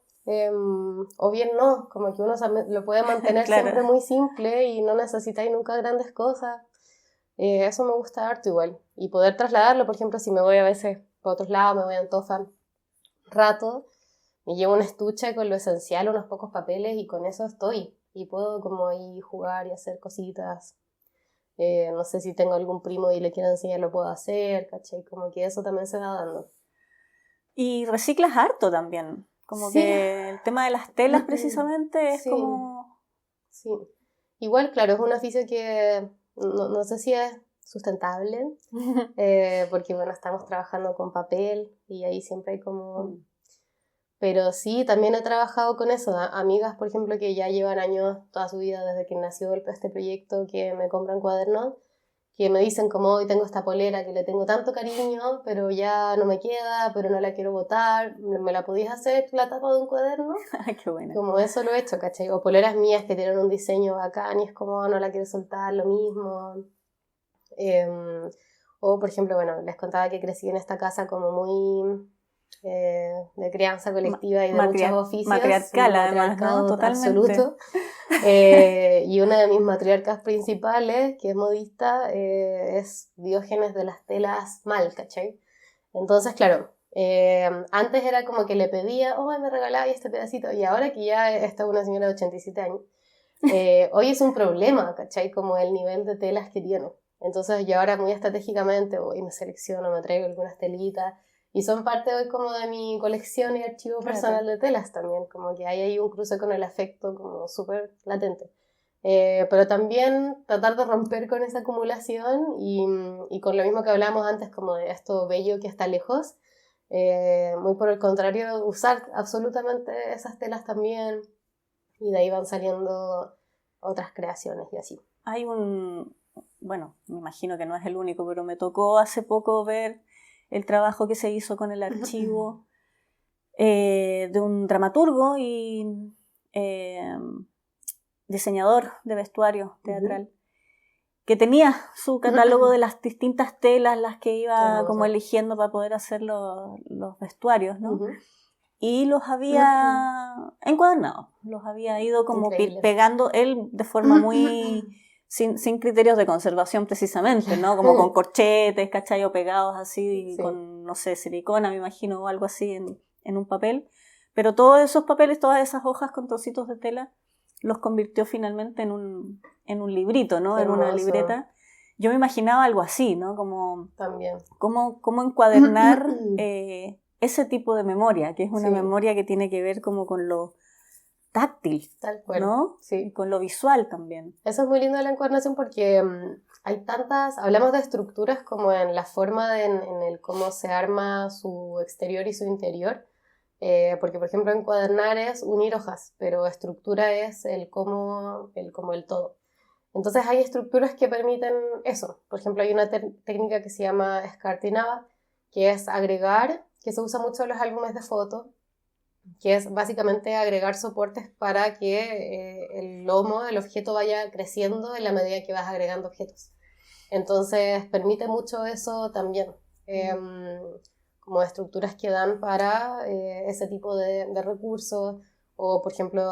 O bien no, como que uno lo puede mantener siempre muy simple y no necesitáis nunca grandes cosas. Eso me gusta harto igual. Y poder trasladarlo, por ejemplo, si me voy a veces para otros lados, me voy a Antofa rato, me llevo un estuche con lo esencial, unos pocos papeles y con eso estoy. Y puedo como ahí jugar y hacer cositas. No sé si tengo algún primo y le quiero enseñar, lo puedo hacer, ¿cachai? Como que eso también se va dando. Y reciclas harto también. Como Sí. que el tema de las telas precisamente es Sí. como... Sí. Igual, claro, es un oficio que no sé si es sustentable, porque bueno, estamos trabajando con papel y ahí siempre hay como... Pero sí, también he trabajado con eso. Amigas, por ejemplo, que ya llevan años, toda su vida, desde que nació este proyecto, que me compran cuadernos, que me dicen como hoy tengo esta polera que le tengo tanto cariño, pero ya no me queda, pero no la quiero botar, ¿me la podías hacer la tapa de un cuaderno? Qué buena. Como eso lo he hecho, ¿cachai? O poleras mías que tienen un diseño bacán y es como no la quiero soltar, lo mismo. O, por ejemplo, bueno, les contaba que crecí en esta casa como muy... de crianza colectiva y de muchos oficios. Matriarcal, además, ¿no? Totalmente. Absoluto. Y una de mis matriarcas principales, que es modista, es Diógenes de las Telas Mal, ¿cachai? Entonces, claro, antes era como que le pedía, oh, me regalaba este pedacito, y ahora que ya está una señora de 87 años, hoy es un problema, ¿cachai? Como el nivel de telas que tiene. Entonces yo ahora muy estratégicamente voy, me selecciono, me traigo algunas telitas, y son parte hoy como de mi colección y archivo personal de telas también, como que hay ahí un cruce con el afecto como súper latente. Pero también tratar de romper con esa acumulación y con lo mismo que hablábamos antes, como de esto bello que está lejos, muy por el contrario, usar absolutamente esas telas también, y de ahí van saliendo otras creaciones y así. Hay bueno, me imagino que no es el único, pero me tocó hace poco ver el trabajo que se hizo con el archivo de un dramaturgo y diseñador de vestuario teatral, que tenía su catálogo de las distintas telas, las que iba como eligiendo para poder hacer los vestuarios, ¿no? Y los había encuadernado, los había ido como pegando él de forma muy... Sin criterios de conservación precisamente, ¿no? Como con corchetes, ¿cachai? O pegados así, con, no sé, silicona, me imagino, o algo así en un papel. Pero todos esos papeles, todas esas hojas con trocitos de tela, los convirtió finalmente en un librito, ¿no? En una libreta. Yo me imaginaba algo así, ¿no? Como... También. Cómo encuadernar ese tipo de memoria, que es una memoria que tiene que ver como con lo táctil, tal cual, ¿no? Sí. Y con lo visual también. Eso es muy lindo de la encuadernación porque hay tantas, hablamos de estructuras como en la forma en el cómo se arma su exterior y su interior, porque por ejemplo encuadernar es unir hojas, pero estructura es el cómo el todo. Entonces hay estructuras que permiten eso. Por ejemplo, hay una técnica que se llama escartinaba, que es agregar, que se usa mucho en los álbumes de fotos, que es básicamente agregar soportes para que el lomo del objeto vaya creciendo en la medida que vas agregando objetos. Entonces permite mucho eso también, como estructuras que dan para ese tipo de recursos, o por ejemplo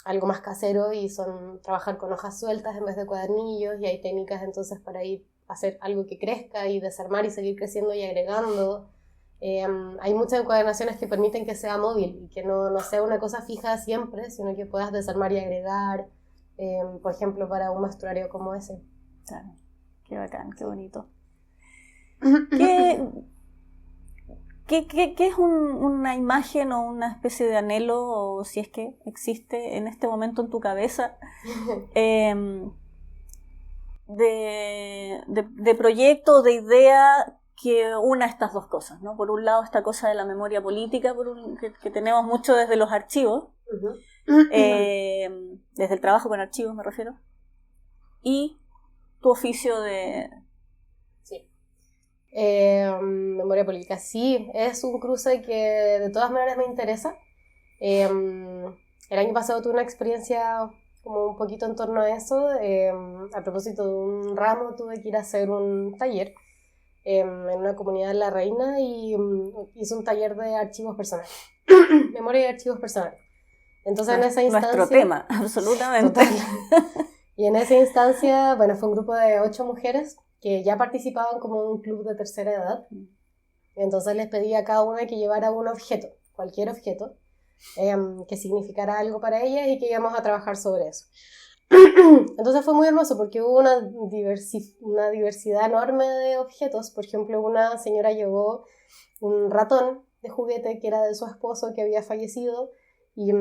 algo más casero y son trabajar con hojas sueltas en vez de cuadernillos, y hay técnicas entonces para ir a hacer algo que crezca y desarmar y seguir creciendo y agregando. Hay muchas encuadernaciones que permiten que sea móvil y que no sea una cosa fija siempre, sino que puedas desarmar y agregar, por ejemplo, para un vestuario como ese. Claro. Qué bacán, qué bonito. ¿Qué es una imagen o una especie de anhelo, o si es que existe en este momento en tu cabeza, de proyecto, de idea que una estas dos cosas, ¿no? Por un lado, esta cosa de la memoria política, que tenemos mucho desde los archivos, desde el trabajo con archivos me refiero, y tu oficio de... Sí. Memoria política, sí, es un cruce que de todas maneras me interesa. El año pasado tuve una experiencia como un poquito en torno a eso. A propósito de un ramo, tuve que ir a hacer un taller en una comunidad de La Reina y hice un taller de archivos personales, memoria y archivos personales. Entonces en esa instancia... Nuestro tema, absolutamente. Total. Y en esa instancia, bueno, fue un grupo de 8 mujeres que ya participaban como en un club de tercera edad. Entonces les pedí a cada una que llevara un objeto. cualquier objeto, que significara algo para ellas y que íbamos a trabajar sobre eso. Entonces fue muy hermoso porque hubo una diversidad enorme de objetos. Por ejemplo, una señora llevó un ratón de juguete que era de su esposo que había fallecido y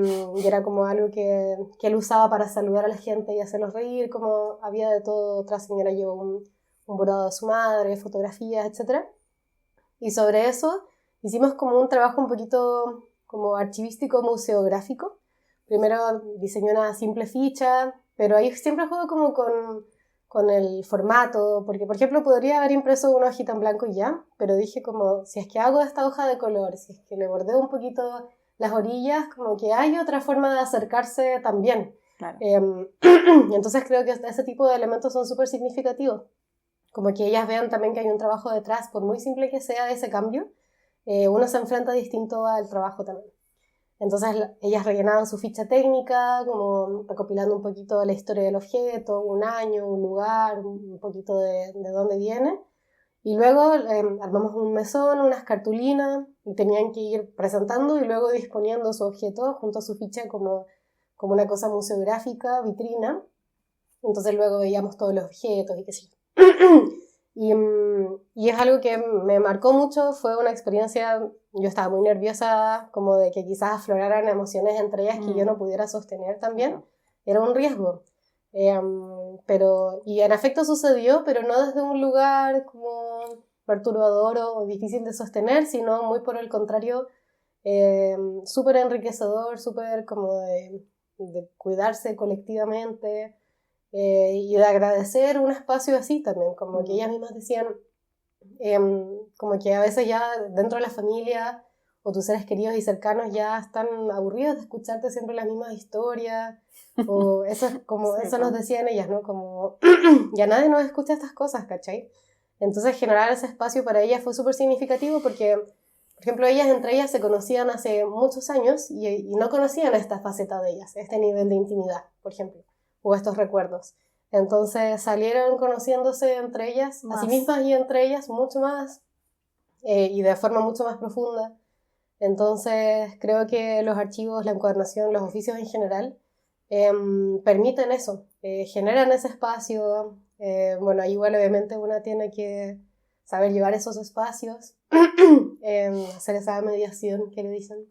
era como algo que él usaba para saludar a la gente y hacerlos reír, como había de todo. Otra señora llevó un bordado de su madre, fotografías, etc. Y sobre eso hicimos como un trabajo un poquito como archivístico museográfico. Primero diseñé una simple ficha, pero ahí siempre juego como con el formato, porque por ejemplo podría haber impreso una hojita en blanco y ya, pero dije como, si es que hago esta hoja de color, si es que le bordeo un poquito las orillas, como que hay otra forma de acercarse también. Claro. Entonces creo que ese tipo de elementos son súper significativos, como que ellas vean también que hay un trabajo detrás, por muy simple que sea ese cambio, uno se enfrenta distinto al trabajo también. Entonces ellas rellenaban su ficha técnica, como recopilando un poquito la historia del objeto, un año, un lugar, un poquito de dónde viene. Y luego armamos un mesón, unas cartulinas, y tenían que ir presentando y luego disponiendo su objeto junto a su ficha como una cosa museográfica, vitrina. Entonces luego veíamos todos los objetos y qué sé yo. Y es algo que me marcó mucho, fue una experiencia, yo estaba muy nerviosa, como de que quizás afloraran emociones entre ellas que yo no pudiera sostener también, era un riesgo. Y en efecto sucedió, pero no desde un lugar como perturbador o difícil de sostener, sino muy por el contrario, súper enriquecedor, súper como de cuidarse colectivamente. Y de agradecer un espacio así también, como que ellas mismas decían, como que a veces ya dentro de la familia o tus seres queridos y cercanos ya están aburridos de escucharte siempre las mismas historias, o eso es como, sí, eso nos decían ellas, ¿no? Como, ya nadie nos escucha estas cosas, ¿cachai? Entonces generar ese espacio para ellas fue súper significativo porque, por ejemplo, ellas entre ellas se conocían hace muchos años y no conocían esta faceta de ellas, este nivel de intimidad, por ejemplo, o estos recuerdos. Entonces salieron conociéndose entre ellas, a sí mismas y entre ellas, mucho más, y de forma mucho más profunda. Entonces creo que los archivos, la encuadernación, los oficios en general, permiten eso, generan ese espacio. Bueno, igual obviamente una tiene que saber llevar esos espacios, hacer esa mediación que le dicen.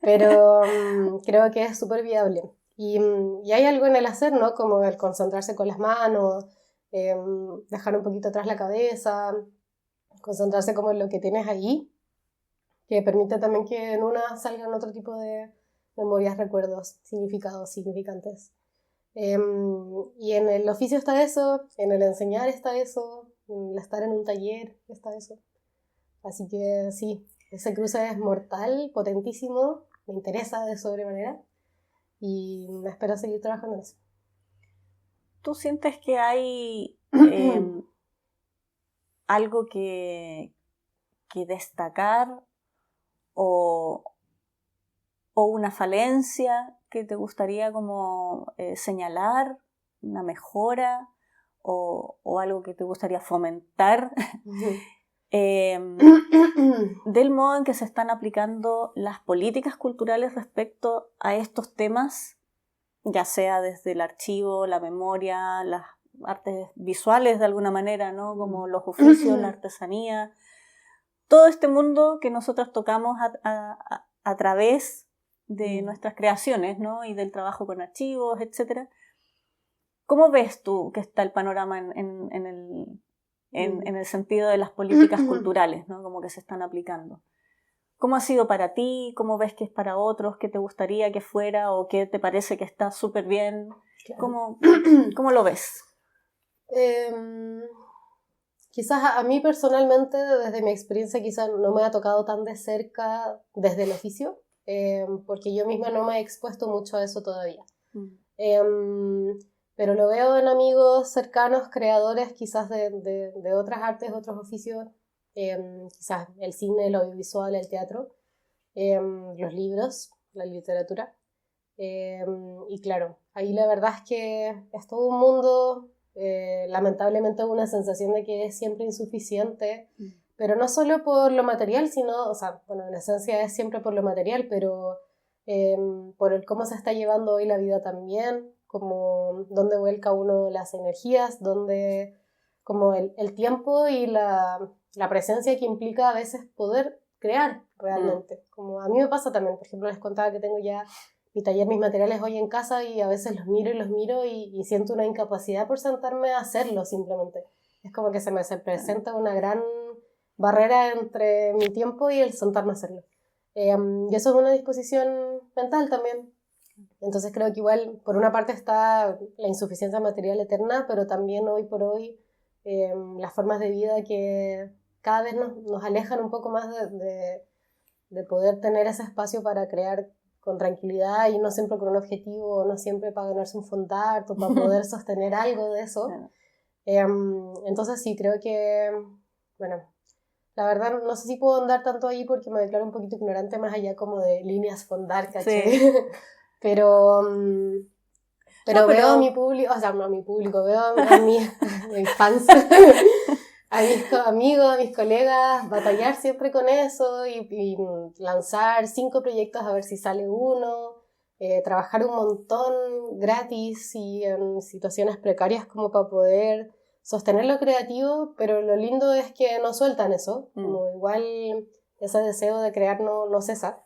Pero creo que es súper viable. Y hay algo en el hacer, ¿no? Como el concentrarse con las manos, dejar un poquito atrás la cabeza, concentrarse como en lo que tienes ahí, que permite también que en una salgan otro tipo de memorias, recuerdos, significados, significantes. Y en el oficio está eso, en el enseñar está eso, en el estar en un taller está eso. Así que sí, ese cruce es mortal, potentísimo, me interesa de sobremanera y espero seguir trabajando en eso. ¿Tú sientes que hay algo que destacar o una falencia que te gustaría como señalar, una mejora o algo que te gustaría fomentar del modo en que se están aplicando las políticas culturales respecto a estos temas, ya sea desde el archivo, la memoria, las artes visuales de alguna manera, ¿no? Como los oficios, la artesanía, todo este mundo que nosotros tocamos a través de nuestras creaciones, ¿no? Y del trabajo con archivos, etc. ¿Cómo ves tú que está el panorama en el sentido de las políticas culturales, ¿no? Como que se están aplicando? ¿Cómo ha sido para ti? ¿Cómo ves que es para otros? ¿Qué te gustaría que fuera? ¿O qué te parece que está súper bien? Claro. ¿Cómo lo ves? Quizás a mí personalmente, desde mi experiencia, quizás no me ha tocado tan de cerca desde el oficio, porque yo misma no me he expuesto mucho a eso todavía. Pero lo veo en amigos cercanos, creadores quizás de otras artes, otros oficios, quizás el cine, el audiovisual, el teatro, los libros, la literatura. Y claro, ahí la verdad es que es todo un mundo, lamentablemente una sensación de que es siempre insuficiente, pero no solo por lo material, sino, o sea, bueno, en esencia es siempre por lo material, pero por el cómo se está llevando hoy la vida también, como dónde vuelca uno las energías, dónde, como el tiempo y la presencia que implica a veces poder crear realmente. Como a mí me pasa también, por ejemplo, les contaba que tengo ya mi taller, mis materiales hoy en casa y a veces los miro y siento una incapacidad por sentarme a hacerlo simplemente. Es como que se me presenta una gran barrera entre mi tiempo y el sentarme a hacerlo. Y eso es una disposición mental también. Entonces creo que igual, por una parte está la insuficiencia material eterna, pero también hoy por hoy las formas de vida que cada vez nos alejan un poco más de poder tener ese espacio para crear con tranquilidad y no siempre con un objetivo, no siempre para ganarse un fondart o para poder sostener algo de eso. Entonces sí, creo que, bueno, la verdad no sé si puedo andar tanto ahí porque me declaro un poquito ignorante más allá como de líneas fondart, ¿cachai? Sí. Pero veo a mi público, o sea, no a mi público, veo a mis fans, a mis amigos, a mis colegas batallar siempre con eso y lanzar 5 proyectos a ver si sale uno, trabajar un montón gratis y en situaciones precarias como para poder sostener lo creativo, pero lo lindo es que no sueltan eso, como igual ese deseo de crear no cesa,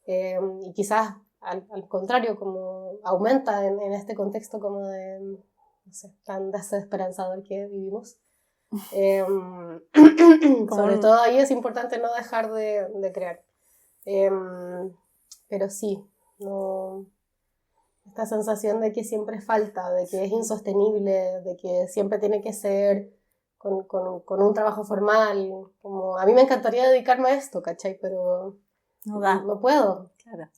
y quizás al contrario, como aumenta en este contexto como de, no sé, tan desesperanzador que vivimos. Sobre todo ahí es importante no dejar de crear. Pero sí, no, esta sensación de que siempre falta, de que es insostenible, de que siempre tiene que ser con un trabajo formal. Como, a mí me encantaría dedicarme a esto, ¿cachai? Pero no puedo. Claro.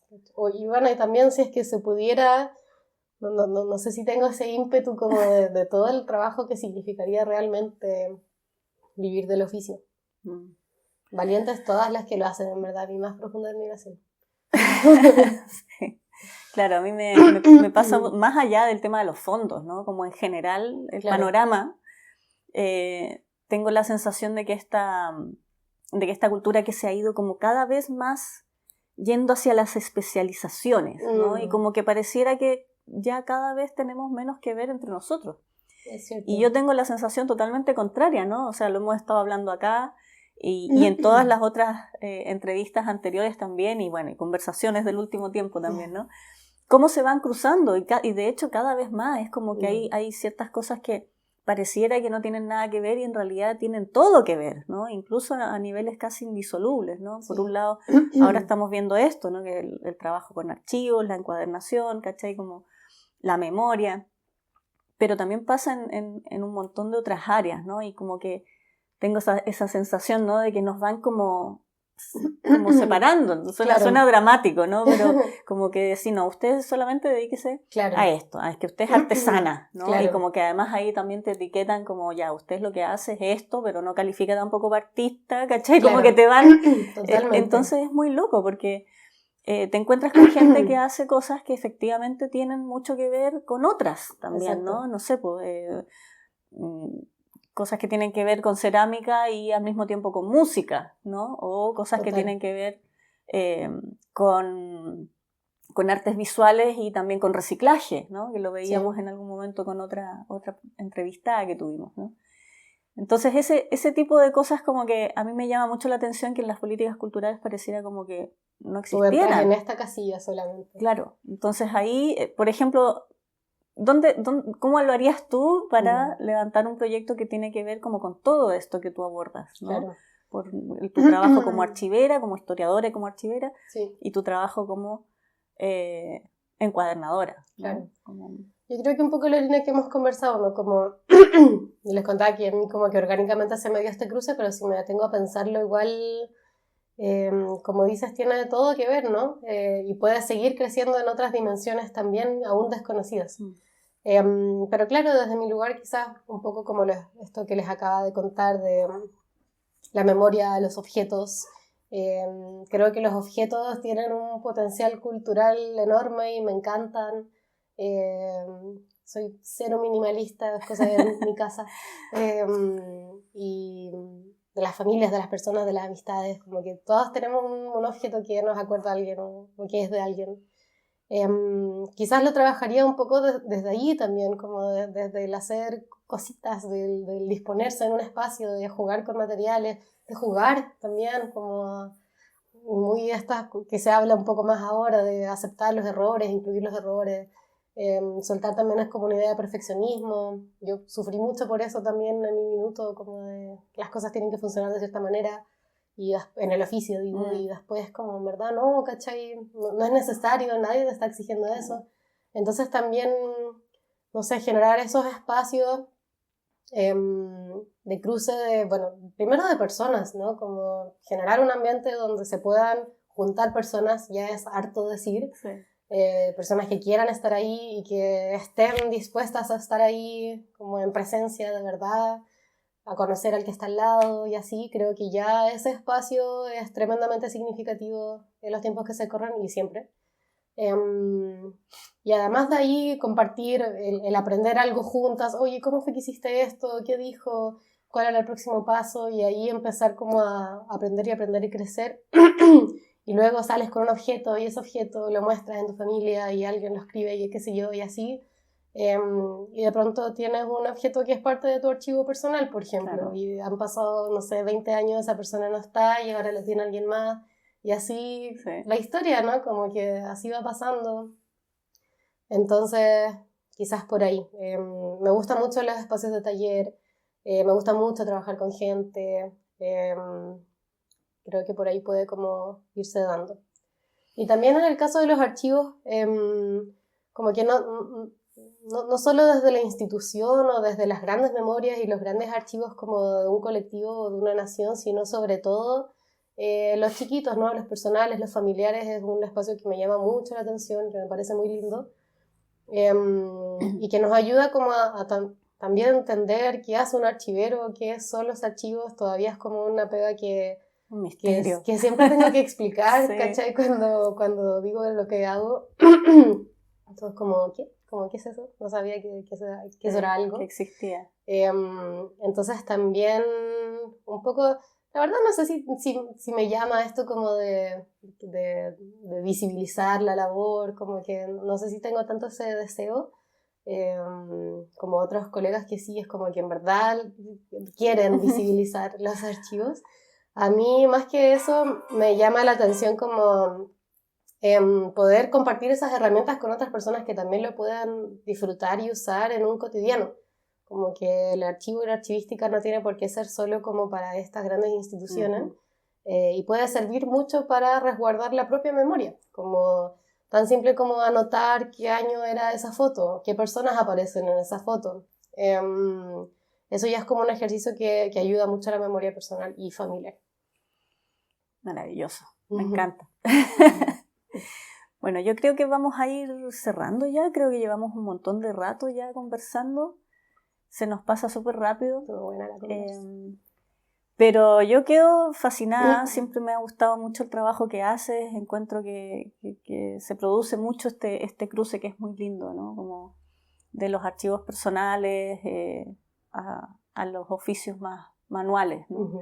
Y bueno, y también si es que se pudiera, no sé si tengo ese ímpetu como de todo el trabajo que significaría realmente vivir del oficio. Valientes todas las que lo hacen, en verdad, mi más profunda admiración. Sí. Claro, a mí me pasa más allá del tema de los fondos, ¿no? Como en general, el panorama, tengo la sensación de que esta cultura que se ha ido como cada vez más yendo hacia las especializaciones, ¿no? Y como que pareciera que ya cada vez tenemos menos que ver entre nosotros. Es cierto. Y yo tengo la sensación totalmente contraria, ¿no? O sea, lo hemos estado hablando acá y en todas las otras entrevistas anteriores también, y bueno, y conversaciones del último tiempo también, ¿no? Cómo se van cruzando, y de hecho cada vez más es como que hay ciertas cosas que pareciera que no tienen nada que ver y en realidad tienen todo que ver, ¿no? Incluso a niveles casi indisolubles, ¿no? Por un lado, ahora estamos viendo esto, ¿no? Que el trabajo con archivos, la encuadernación, ¿cachai? Como la memoria, pero también pasa en un montón de otras áreas, ¿no? Y como que tengo esa sensación, ¿no? De que nos van como separando. Suena dramático, ¿no? Pero como que decir, no, usted solamente dedíquese a esto, es que usted es artesana, ¿no? Claro. Y como que además ahí también te etiquetan como, ya, usted lo que hace es esto, pero no califica tampoco para artista, ¿cachai? Claro. Como que te van... entonces es muy loco porque te encuentras con gente que hace cosas que efectivamente tienen mucho que ver con otras también, exacto, ¿no? No sé, pues... cosas que tienen que ver con cerámica y al mismo tiempo con música, ¿no? O cosas que tienen que ver con artes visuales y también con reciclaje, ¿no? Que lo veíamos en algún momento con otra entrevistada que tuvimos, ¿no? Entonces ese tipo de cosas como que a mí me llama mucho la atención que en las políticas culturales pareciera como que no existieran. Tú entras en esta casilla solamente. Claro, entonces ahí, por ejemplo... ¿Cómo lo harías tú para levantar un proyecto que tiene que ver como con todo esto que tú abordas, ¿no? Claro. Por tu trabajo como archivera, como historiadora y como archivera, y tu trabajo como encuadernadora, ¿no? Claro. Yo creo que un poco la línea que hemos conversado, ¿no? Como les contaba que a mí como que orgánicamente se me dio este cruce, pero si me detengo a pensarlo igual... como dices, tiene todo que ver, ¿no? Y puede seguir creciendo en otras dimensiones también aún desconocidas. Pero claro, desde mi lugar quizás un poco como esto que les acaba de contar de la memoria, los objetos. Creo que los objetos tienen un potencial cultural enorme y me encantan. Soy cero minimalista, es cosa de mi casa. Y las familias, de las personas, de las amistades, como que todos tenemos un objeto que nos acuerda a alguien o que es de alguien. Quizás lo trabajaría un poco desde allí también, como desde el hacer cositas, del disponerse en un espacio, de jugar con materiales, de jugar también, como muy estas que se habla un poco más ahora, de aceptar los errores, incluir los errores, soltar también es como una idea de perfeccionismo. Yo sufrí mucho por eso también en mi minuto, como de que las cosas tienen que funcionar de cierta manera, y en el oficio, digo, y después como en verdad no, ¿cachai? No es necesario, nadie te está exigiendo eso. Entonces también, no sé, generar esos espacios de cruce bueno, primero de personas, ¿no? Como generar un ambiente donde se puedan juntar personas, ya es harto decir, Sí. Personas que quieran estar ahí y que estén dispuestas a estar ahí como en presencia de verdad, a conocer al que está al lado y así. Creo que ya ese espacio es tremendamente significativo en los tiempos que se corren y siempre. Y además de ahí compartir el aprender algo juntas. Oye, ¿cómo fue que hiciste esto? ¿Qué dijo? ¿Cuál era el próximo paso? Y ahí empezar como a aprender y crecer. Y luego sales con un objeto y ese objeto lo muestras en tu familia y alguien lo escribe y qué sé yo y así. Y de pronto tienes un objeto que es parte de tu archivo personal, por ejemplo. Claro. Y han pasado, no sé, 20 años, esa persona no está y ahora lo tiene alguien más. Y así, sí, la historia, ¿no? Como que así va pasando. Entonces, quizás por ahí. Me gustan mucho los espacios de taller, me gusta mucho trabajar con gente. Creo que por ahí puede como irse dando. Y también en el caso de los archivos, como que no solo desde la institución o desde las grandes memorias y los grandes archivos como de un colectivo o de una nación, sino sobre todo los chiquitos, ¿no? Los personales, los familiares, es un espacio que me llama mucho la atención, que me parece muy lindo, y que nos ayuda como también entender qué hace un archivero, qué son los archivos. Todavía es como una pega que siempre tengo que explicar, sí. ¿Cachai? Cuando digo lo que hago, entonces como, ¿qué? Como, ¿qué es eso? No sabía que eso era algo. Que existía. Entonces también un poco... La verdad no sé si me llama esto como de visibilizar la labor, como que no sé si tengo tanto ese deseo, como otros colegas que sí, es como que en verdad quieren visibilizar los archivos. A mí más que eso me llama la atención como poder compartir esas herramientas con otras personas que también lo puedan disfrutar y usar en un cotidiano. Como que el archivo y la archivística no tiene por qué ser solo como para estas grandes instituciones, y puede servir mucho para resguardar la propia memoria, como tan simple como anotar qué año era esa foto, qué personas aparecen en esa foto. Eso ya es como un ejercicio que ayuda mucho a la memoria personal y familiar. Maravilloso, me encanta. Bueno, yo creo que vamos a ir cerrando ya, creo que llevamos un montón de rato ya conversando. Se nos pasa súper rápido. Estuvo buena la conversación. Pero yo quedo fascinada, siempre me ha gustado mucho el trabajo que haces, encuentro que se produce mucho este cruce que es muy lindo, ¿no? Como de los archivos personales a los oficios más manuales, ¿no?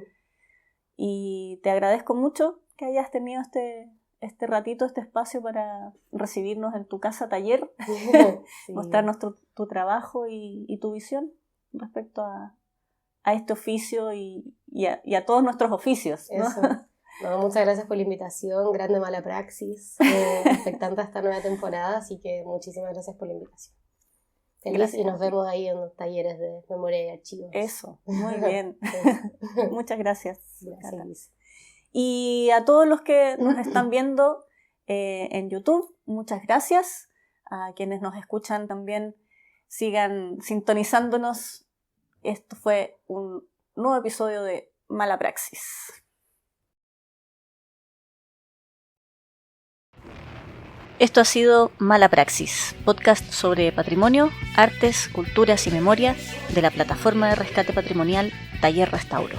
Y te agradezco mucho que hayas tenido este ratito, este espacio para recibirnos en tu casa taller, sí. Mostrarnos tu trabajo y tu visión respecto a este oficio y a todos nuestros oficios, ¿no? Eso. No, muchas gracias por la invitación, grande mala praxis, expectante a esta nueva temporada, así que muchísimas gracias por la invitación. Feliz, gracias. Y nos vemos ahí en los talleres de memoria y archivos. Eso, muy bien. Muchas gracias. Gracias. Y a todos los que nos están viendo en YouTube, muchas gracias. A quienes nos escuchan también, sigan sintonizándonos. Esto fue un nuevo episodio de Mala Praxis. Esto ha sido Mala Praxis, podcast sobre patrimonio, artes, culturas y memoria de la plataforma de rescate patrimonial Taller Restauro.